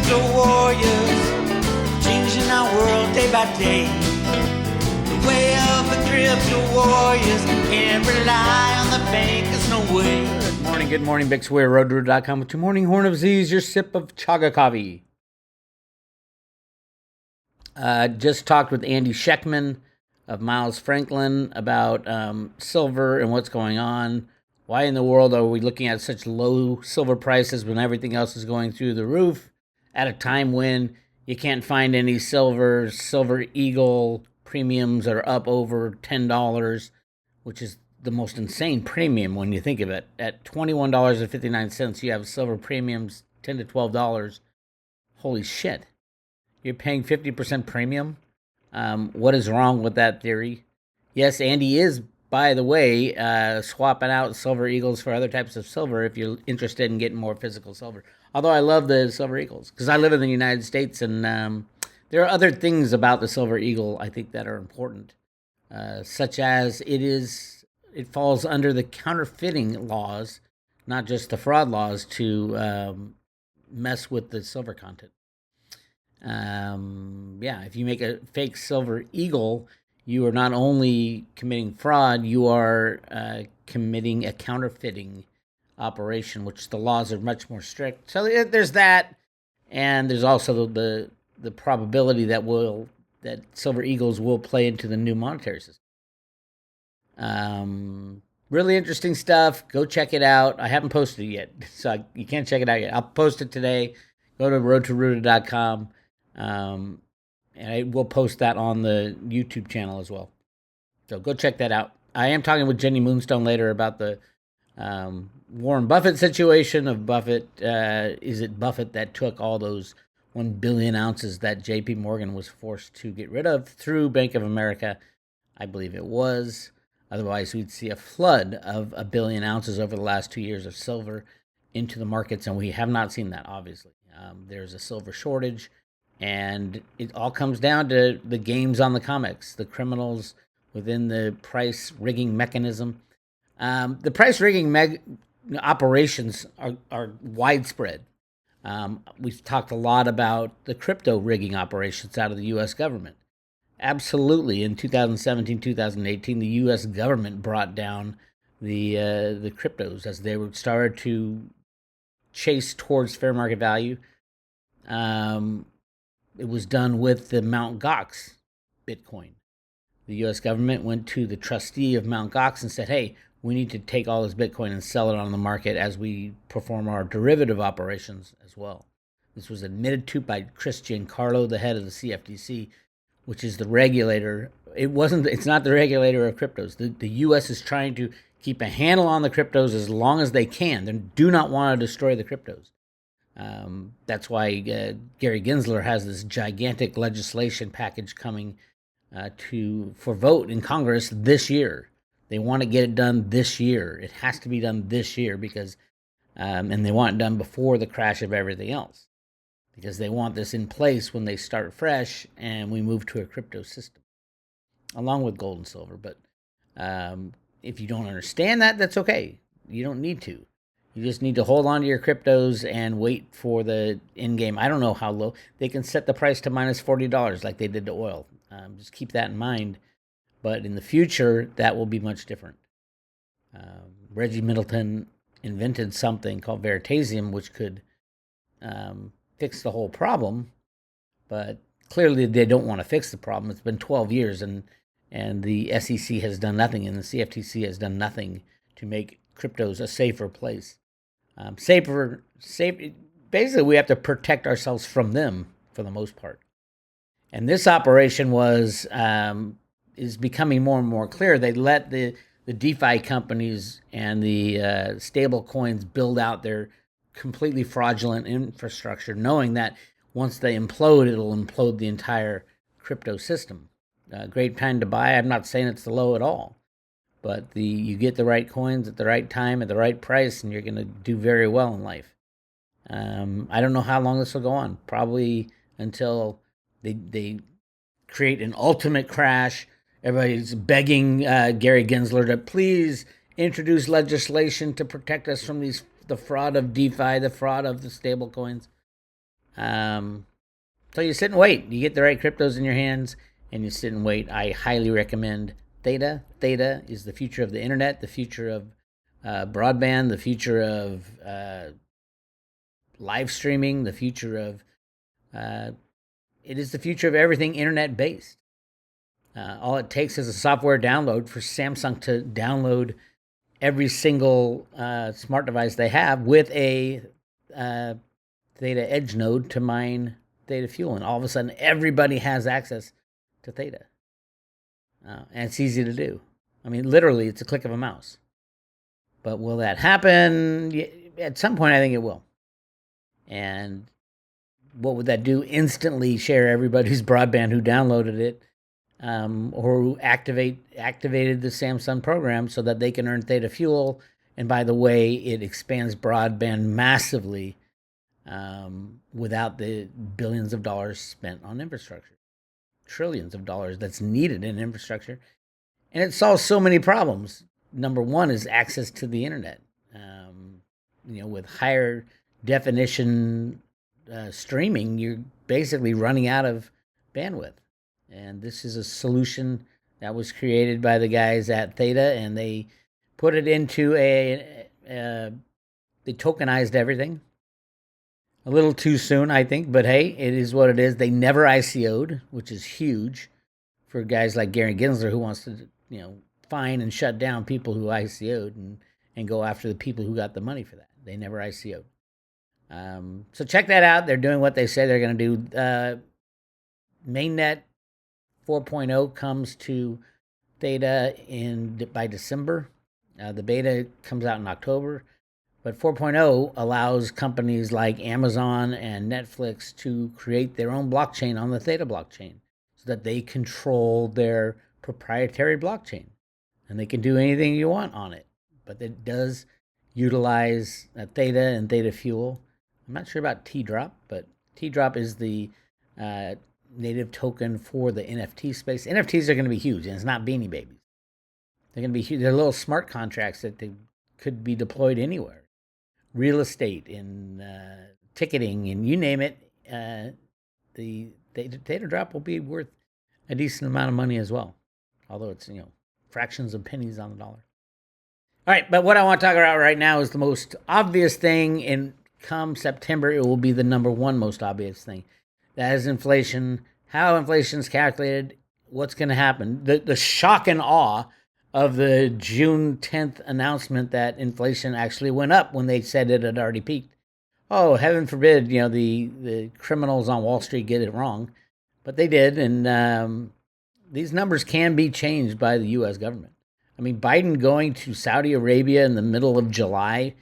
crypto warriors, changing our world day by day. The way of the crypto warriors, can't rely on the bankers, no way. Good morning, Bix Weir, roadrooter.com with your morning horn of Z's, your sip of chaga coffee. Just talked with Andy Sheckman of Miles Franklin about silver and what's going on. Why in the world are we looking at such low silver prices when everything else is going through the roof at a time when you can't find any silver? Silver Eagle premiums are up over $10, which is the most insane premium when you think of it. At $21.59, you have silver premiums $10 to $12. Holy shit. You're paying 50% premium? What is wrong with that theory? Yes, Andy is, by the way, swapping out Silver Eagles for other types of silver if you're interested in getting more physical silver. Although I love the Silver Eagles because I live in the United States, and there are other things about the Silver Eagle I think that are important, such as it falls under the counterfeiting laws, not just the fraud laws, to mess with the silver content. If you make a fake Silver Eagle, you are not only committing fraud, you are committing a counterfeiting operation, which the laws are much more strict. So there's that, and there's also the probability that Silver Eagles will play into the new monetary system. Really interesting stuff. Go check it out. I haven't posted it yet, so you can't check it out yet. I'll post it today. Go to roadtorooter.com. And I will post that on the YouTube channel as well. So go check that out. I am talking with Jenny Moonstone later about the Warren Buffett situation of Buffett. Is it Buffett that took all those 1 billion ounces that J.P. Morgan was forced to get rid of through Bank of America? I believe it was. Otherwise, we'd see a flood of 1 billion ounces over the last 2 years of silver into the markets, and we have not seen that, obviously. There's a silver shortage. And it all comes down to the games on the comics, the criminals within the price rigging mechanism. The price rigging operations are widespread. We've talked a lot about the crypto rigging operations out of the U.S. government. Absolutely, in 2017, 2018, the U.S. government brought down the cryptos as they started to chase towards fair market value. It was done with the Mt. Gox Bitcoin. The U.S. government went to the trustee of Mt. Gox and said, hey, we need to take all this Bitcoin and sell it on the market as we perform our derivative operations as well. This was admitted to by Chris Giancarlo, the head of the CFTC, which is the regulator. It's not the regulator of cryptos. The U.S. is trying to keep a handle on the cryptos as long as they can. They do not want to destroy the cryptos. That's why Gary Gensler has this gigantic legislation package coming for vote in Congress this year. They want to get it done this year. It has to be done this year because, and they want it done before the crash of everything else, because they want this in place when they start fresh and we move to a crypto system, along with gold and silver. But if you don't understand that, that's okay. You don't need to. You just need to hold on to your cryptos and wait for the end game. I don't know how low. They can set the price to minus $40 like they did to oil. Just keep that in mind. But in the future, that will be much different. Reggie Middleton invented something called Veritasium, which could fix the whole problem. But clearly they don't want to fix the problem. It's been 12 years, and the SEC has done nothing, and the CFTC has done nothing to make cryptos a safer place. Safer. Basically, we have to protect ourselves from them for the most part. And this operation is becoming more and more clear. They let the DeFi companies and the stable coins build out their completely fraudulent infrastructure, knowing that once they implode, it'll implode the entire crypto system. Great time to buy. I'm not saying it's the low at all. But you get the right coins at the right time at the right price, and you're going to do very well in life. I don't know how long this will go on. Probably until they create an ultimate crash. Everybody's begging Gary Gensler to please introduce legislation to protect us from the fraud of DeFi, the fraud of the stable coins. So you sit and wait. You get the right cryptos in your hands, and you sit and wait. I highly recommend Theta. Theta is the future of the internet, the future of broadband, the future of live streaming, the future of it is the future of everything internet based. All it takes is a software download for Samsung to download every single smart device they have with a Theta Edge node to mine Theta Fuel, and all of a sudden everybody has access to Theta. And it's easy to do. I mean, literally, it's a click of a mouse. But will that happen? At some point, I think it will. And what would that do? Instantly share everybody's broadband who downloaded it or who activated the Samsung program so that they can earn Theta Fuel. And by the way, it expands broadband massively without the billions of dollars spent on infrastructure. Trillions of dollars that's needed in infrastructure. And it solves so many problems. Number one is access to the internet. With higher definition streaming, you're basically running out of bandwidth. And this is a solution that was created by the guys at Theta, and they put it into they tokenized everything. A little too soon, I think, but hey, it is what it is. They never ICO'd, which is huge for guys like Gary Gensler, who wants to, fine and shut down people who ICO'd and go after the people who got the money for that. They never ICO'd. So check that out. They're doing what they say they're going to do. Mainnet 4.0 comes to Theta by December. The beta comes out in October. But 4.0 allows companies like Amazon and Netflix to create their own blockchain on the Theta blockchain so that they control their proprietary blockchain. And they can do anything you want on it. But it does utilize Theta and Theta Fuel. I'm not sure about T-Drop, but T-Drop is the native token for the NFT space. NFTs are going to be huge, and it's not Beanie Babies. They're going to be huge. They're little smart contracts that they could be deployed anywhere. Real estate, in ticketing, and you name it. The Theta Drop will be worth a decent amount of money as well. Although it's, fractions of pennies on the dollar. All right, but what I want to talk about right now is the most obvious thing, and come September, it will be the number one most obvious thing. That is inflation, how inflation is calculated, what's going to happen. The shock and awe of the June 10th announcement that inflation actually went up when they said it had already peaked. Oh, heaven forbid, the criminals on Wall Street get it wrong. But they did, and these numbers can be changed by the U.S. government. I mean, Biden going to Saudi Arabia in the middle of July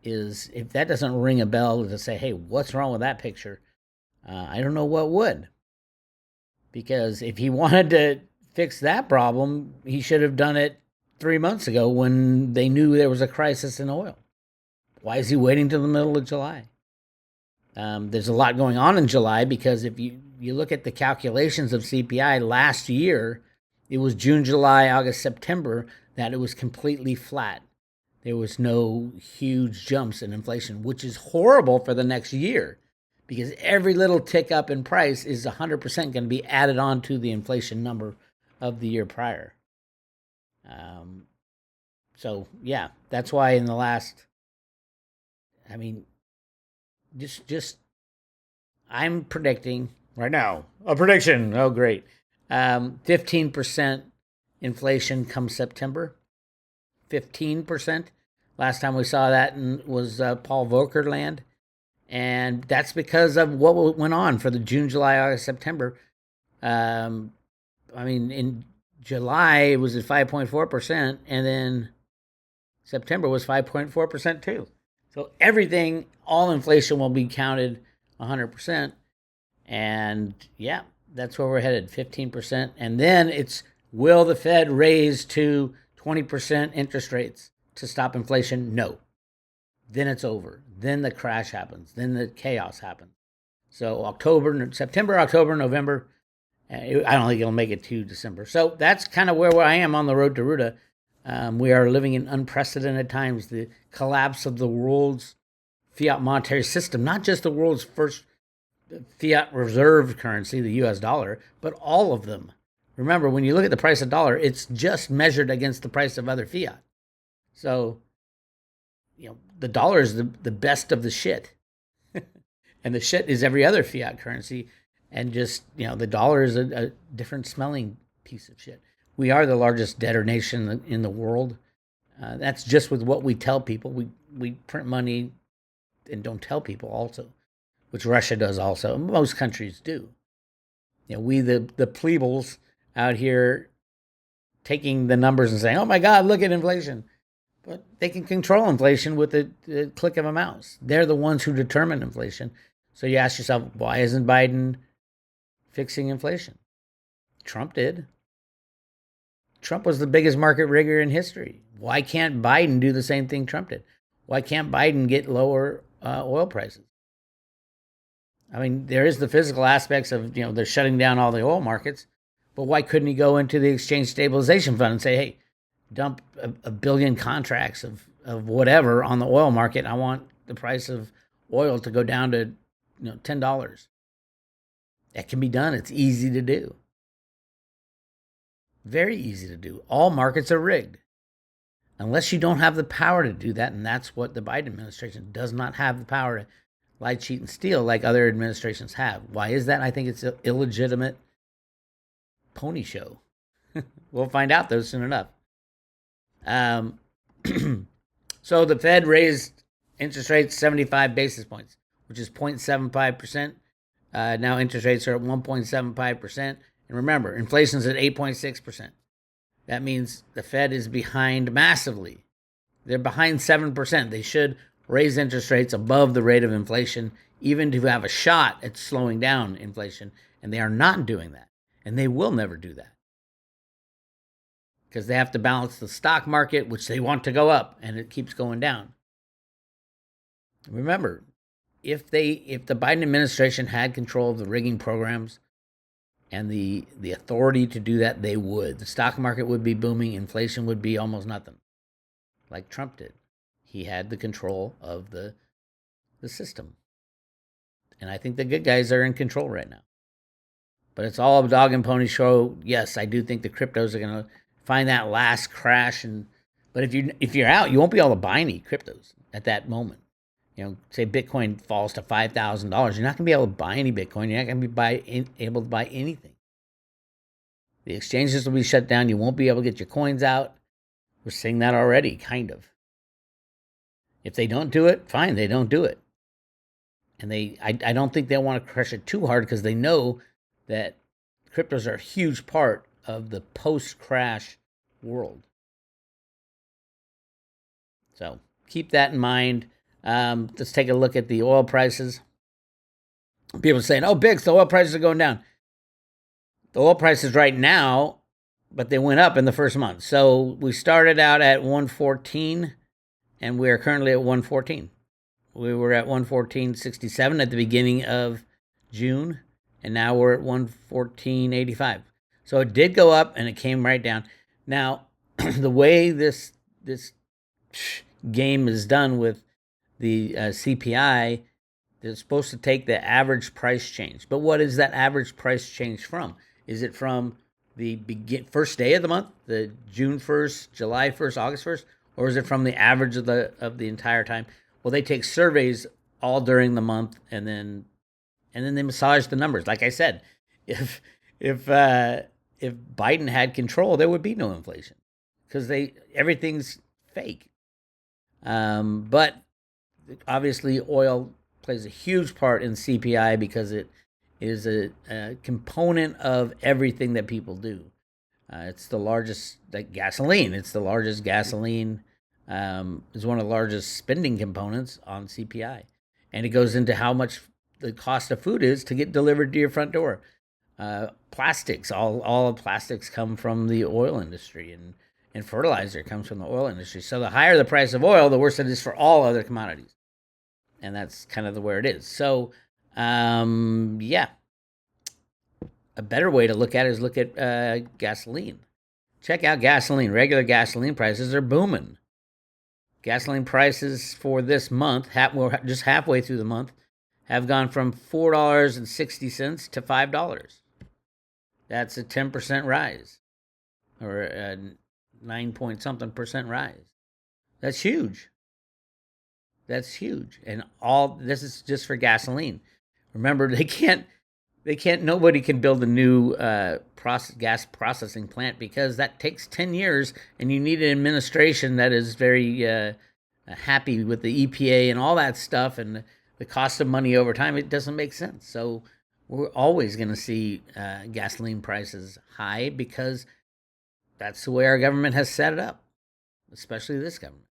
is, if that doesn't ring a bell to say, hey, what's wrong with that picture? I don't know what would. Because if he wanted to fix that problem, he should have done it 3 months ago when they knew there was a crisis in oil. Why is he waiting till the middle of July? There's a lot going on in July because if you look at the calculations of CPI last year, it was June, July, August, September that it was completely flat. There was no huge jumps in inflation, which is horrible for the next year because every little tick up in price is 100% going to be added on to the inflation number of the year prior. So yeah, that's why in the last, just I'm predicting right now, a prediction. Oh, great. 15% inflation come September. 15%. Last time we saw that was Paul Volcker land. And that's because of what went on for the June, July, August, September. In July, it was at 5.4%, and then September was 5.4% too. So everything, all inflation will be counted 100%. And yeah, that's where we're headed, 15%. And then it's, will the Fed raise to 20% interest rates to stop inflation? No. Then it's over. Then the crash happens. Then the chaos happens. So September, October, November, I don't think it'll make it to December. So that's kind of where I am on the road to Ruta. We are living in unprecedented times. The collapse of the world's fiat monetary system, not just the world's first fiat reserve currency, the US dollar, but all of them. Remember, when you look at the price of dollar, it's just measured against the price of other fiat. So, the dollar is the best of the shit. And the shit is every other fiat currency. And just, the dollar is a different smelling piece of shit. We are the largest debtor nation in the world. That's just with what we tell people. We print money and don't tell people also, which Russia does also. Most countries do. We, the plebeians out here taking the numbers and saying, oh my God, look at inflation. But they can control inflation with the click of a mouse. They're the ones who determine inflation. So you ask yourself, why isn't Biden fixing inflation? Trump did. Trump was the biggest market rigger in history. Why can't Biden do the same thing Trump did? Why can't Biden get lower oil prices? I mean, there is the physical aspects of, they're shutting down all the oil markets, but why couldn't he go into the Exchange Stabilization Fund and say, hey, dump a billion contracts of whatever on the oil market. I want the price of oil to go down to, $10. That can be done. It's easy to do. Very easy to do. All markets are rigged. Unless you don't have the power to do that, and that's what the Biden administration does not have the power to lie, cheat, and steal like other administrations have. Why is that? I think it's an illegitimate pony show. We'll find out, though, soon enough. So the Fed raised interest rates 75 basis points, which is 0.75%. Now interest rates are at 1.75%. And remember, inflation's at 8.6%. That means the Fed is behind massively. They're behind 7%. They should raise interest rates above the rate of inflation, even to have a shot at slowing down inflation. And they are not doing that. And they will never do that. Because they have to balance the stock market, which they want to go up, and it keeps going down. Remember, if the Biden administration had control of the rigging programs and the authority to do that, they would. The stock market would be booming. Inflation would be almost nothing, like Trump did. He had the control of the system. And I think the good guys are in control right now. But it's all a dog and pony show. Yes, I do think the cryptos are going to find that last crash. But if you're out, you won't be able to buy any cryptos at that moment. Say Bitcoin falls to $5,000, you're not going to be able to buy any Bitcoin. You're not going to be able to buy anything. The exchanges will be shut down. You won't be able to get your coins out. We're seeing that already, kind of. If they don't do it, fine, they don't do it. And I don't think they want to crush it too hard because they know that cryptos are a huge part of the post-crash world. So keep that in mind. Let's take a look at the oil prices. People are saying, oh, Bix, the oil prices are going down. The oil prices right now, but they went up in the first month. So we started out at 114, and we are currently at 114. We were at 114.67 at the beginning of June, and now we're at 114.85. So it did go up, and it came right down. Now, the way this game is done with the CPI, they're supposed to take the average price change. But what is that average price change from? Is it from the first day of the month, the June 1st, July 1st, August 1st, or is it from the average of the entire time? Well, they take surveys all during the month, and then they massage the numbers. Like I said, if Biden had control, there would be no inflation because everything's fake. But obviously, oil plays a huge part in CPI because it is a component of everything that people do. It's the largest, like gasoline. It's the largest gasoline. Is one of the largest spending components on CPI, and it goes into how much the cost of food is to get delivered to your front door. Plastics, all plastics come from the oil industry, and fertilizer comes from the oil industry. So the higher the price of oil, the worse it is for all other commodities. And that's kind of where it is. So, yeah. A better way to look at it is look at gasoline. Check out gasoline. Regular gasoline prices are booming. Gasoline prices for this month, we're just halfway through the month, have gone from $4.60 to $5. That's a 10% rise, or a 9 point something percent rise. That's huge. That's huge. And all this is just for gasoline. Remember, nobody can build a new gas processing plant because that takes 10 years, and you need an administration that is very happy with the EPA and all that stuff, and the cost of money over time. It doesn't make sense. So we're always going to see gasoline prices high because that's the way our government has set it up, especially this government,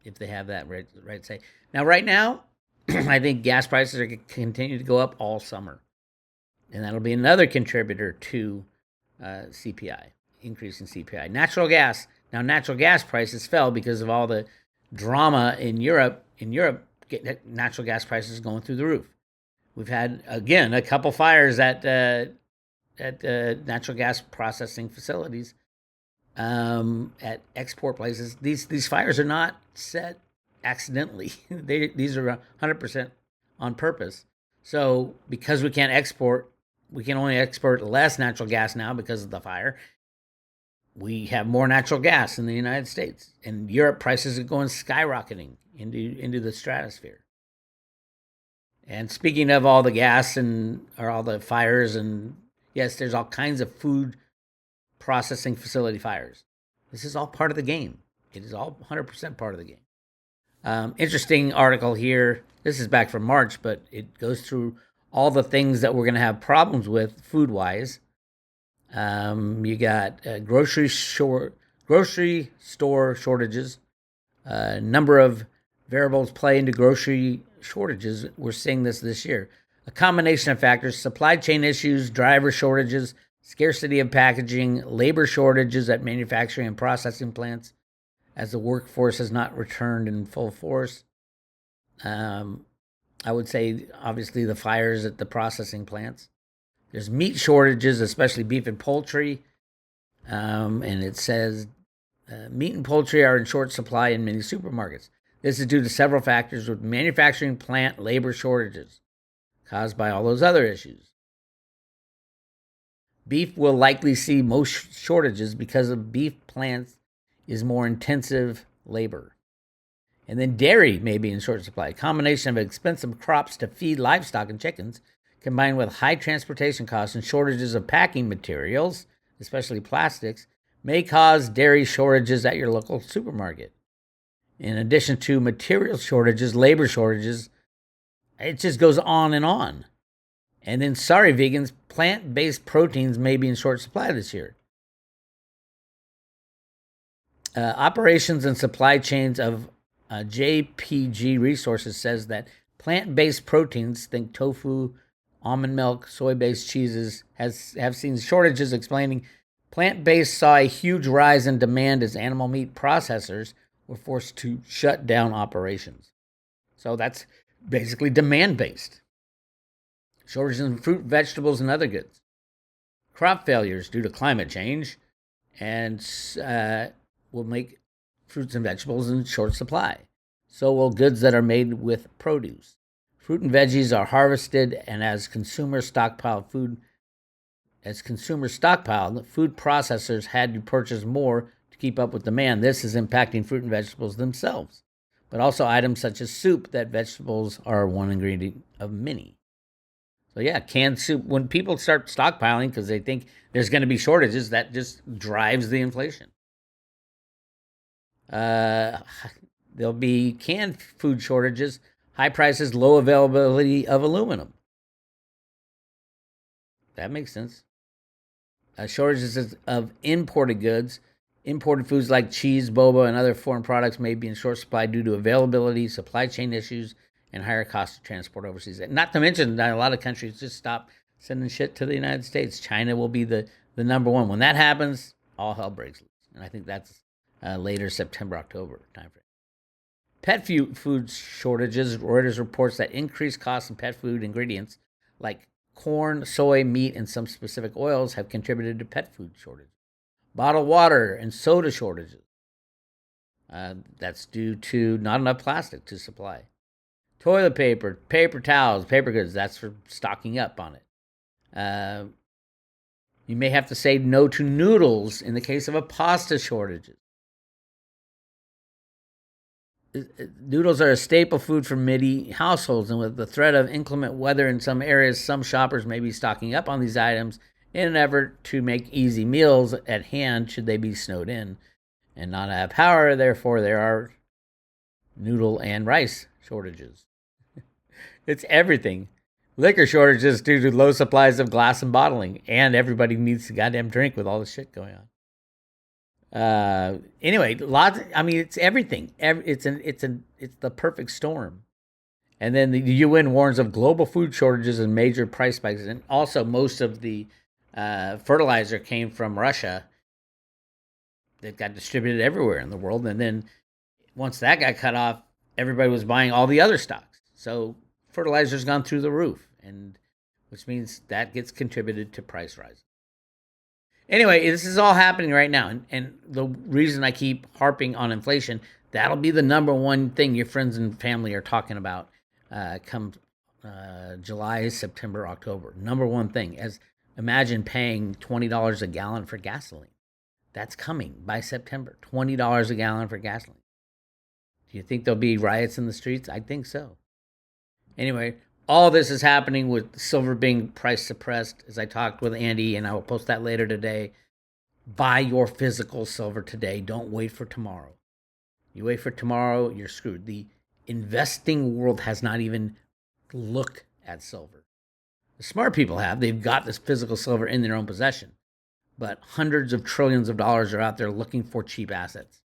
if they have that right to say. Now, right now, I think gas prices are going to continue to go up all summer. And that'll be another contributor to CPI, increase in CPI. Natural gas. Now, natural gas prices fell because of all the drama in Europe. In Europe, natural gas prices going through the roof. We've had, again, a couple fires at natural gas processing facilities, at export places. These fires are not set accidentally. These are 100% on purpose. So because we can't export, we can only export less natural gas now because of the fire. We have more natural gas in the United States. In Europe, prices are going skyrocketing into the stratosphere. And speaking of all the gas or all the fires, and yes, there's all kinds of food processing facility fires. This is all part of the game. It is all 100% part of the game. Interesting article here. This is back from March, but it goes through all the things that we're going to have problems with food-wise. You got grocery store shortages. Number of variables play into grocery shortages. We're seeing this year. A combination of factors: supply chain issues, driver shortages, scarcity of packaging, labor shortages at manufacturing and processing plants, as the workforce has not returned in full force. I would say, obviously, the fires at the processing plants. There's meat shortages, especially beef and poultry. And it says meat and poultry are in short supply in many supermarkets. This is due to several factors, with manufacturing plant labor shortages caused by all those other issues. Beef will likely see most shortages because of beef plants is more intensive labor. And then dairy may be in short supply. A combination of expensive crops to feed livestock and chickens, combined with high transportation costs and shortages of packing materials, especially plastics, may cause dairy shortages at your local supermarket. In addition to material shortages, labor shortages, it just goes on and on. And then, sorry, vegans, plant-based proteins may be in short supply this year. Operations and supply chains of JPG Resources says that plant-based proteins, think tofu, almond milk, soy-based cheeses, have seen shortages, explaining plant-based saw a huge rise in demand as animal meat processors were forced to shut down operations. So that's basically demand-based. Shortages in fruit, vegetables, and other goods. Crop failures due to climate change and will make fruits and vegetables in short supply. So will goods that are made with produce. Fruit and veggies are harvested, and as consumers stockpiled, food processors had to purchase more to keep up with demand. This is impacting fruit and vegetables themselves, but also items such as soup, that vegetables are one ingredient of many. So yeah, canned soup, when people start stockpiling because they think there's going to be shortages, that just drives the inflation. There'll be canned food shortages, high prices, low availability of aluminum. That makes sense. Shortages of imported goods. Imported foods like cheese, boba, and other foreign products may be in short supply due to availability, supply chain issues, and higher costs of transport overseas. Not to mention that a lot of countries just stop sending shit to the United States. China will be the number one. When that happens, all hell breaks loose. And I think that's later September, October timeframe. Pet food shortages. Reuters reports that increased costs in pet food ingredients like corn, soy, meat, and some specific oils have contributed to pet food shortages. Bottled water and soda shortages. That's due to not enough plastic to supply. Toilet paper, paper towels, paper goods. That's for stocking up on it. You may have to say no to noodles in the case of a pasta shortages. Noodles are a staple food for many households, and with the threat of inclement weather in some areas, some shoppers may be stocking up on these items in an effort to make easy meals at hand should they be snowed in and not have power. Therefore, there are noodle and rice shortages. It's everything. Liquor shortages due to low supplies of glass and bottling, and everybody needs to goddamn drink with all this shit going on. Anyway, lots. I mean, it's everything. It's the perfect storm. And then the UN warns of global food shortages and major price spikes. And also, most of the fertilizer came from Russia. That got distributed everywhere in the world. And then once that got cut off, everybody was buying all the other stocks. So fertilizer's gone through the roof, and which means that gets contributed to price rise. Anyway, this is all happening right now, and the reason I keep harping on inflation, that'll be the number one thing your friends and family are talking about come July, September, October. Number one thing, as imagine paying $20 a gallon for gasoline. That's coming by September, $20 a gallon for gasoline. Do you think there'll be riots in the streets? I think so. Anyway, all this is happening with silver being price suppressed, as I talked with Andy, and I will post that later today. Buy your physical silver today. Don't wait for tomorrow. You wait for tomorrow, you're screwed. The investing world has not even looked at silver. The smart people have. They've got this physical silver in their own possession. But hundreds of trillions of dollars are out there looking for cheap assets.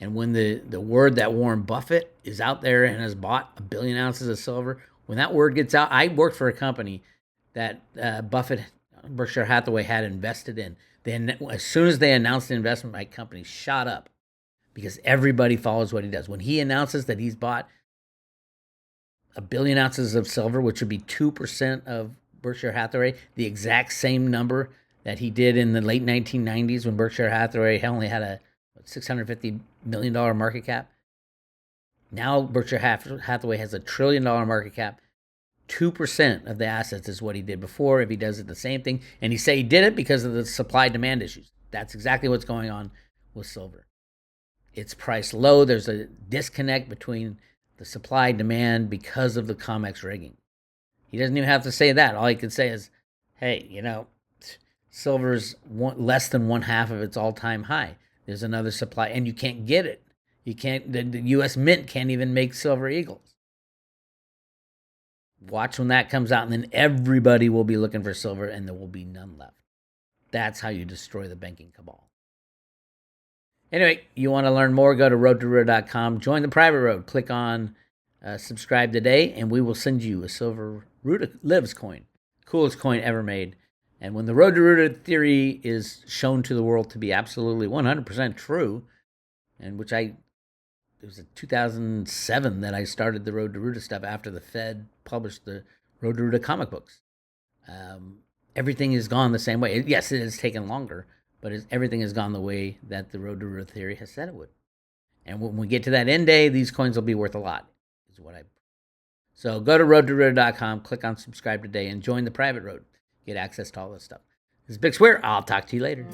And when the word that Warren Buffett is out there and has bought 1 billion ounces of silver, when that word gets out, I worked for a company that Berkshire Hathaway had invested in. Then as soon as they announced the investment, my company shot up because everybody follows what he does. When he announces that he's bought 1 billion ounces of silver, which would be 2% of Berkshire Hathaway, the exact same number that he did in the late 1990s when Berkshire Hathaway only had a $650 million market cap. Now Berkshire Hathaway has $1 trillion market cap. 2% of the assets is what he did before. If he does it the same thing, and he say he did it because of the supply-demand issues. That's exactly what's going on with silver. It's priced low. There's a disconnect between the supply-demand because of the COMEX rigging. He doesn't even have to say that. All he can say is, hey, silver's less than 1/2 of its all-time high. There's another supply, and you can't get it. You can't. The U.S. Mint can't even make silver eagles. Watch when that comes out, and then everybody will be looking for silver, and there will be none left. That's how you destroy the banking cabal. Anyway, you want to learn more, go to roadtoroota.com. Join the private road. Click on subscribe today, and we will send you a silver Ruta Lives coin. Coolest coin ever made. And when the Road to Ruta theory is shown to the world to be absolutely 100% true, and which it was in 2007 that I started the Road to Ruta stuff after the Fed published the Road to Ruta comic books. Everything has gone the same way. Yes, it has taken longer, but everything has gone the way that the Road to Ruta theory has said it would. And when we get to that end day, these coins will be worth a lot, So go to roadtoroota.com, click on subscribe today, and join the private road. Get access to all this stuff. This is Bix Weir. I'll talk to you later.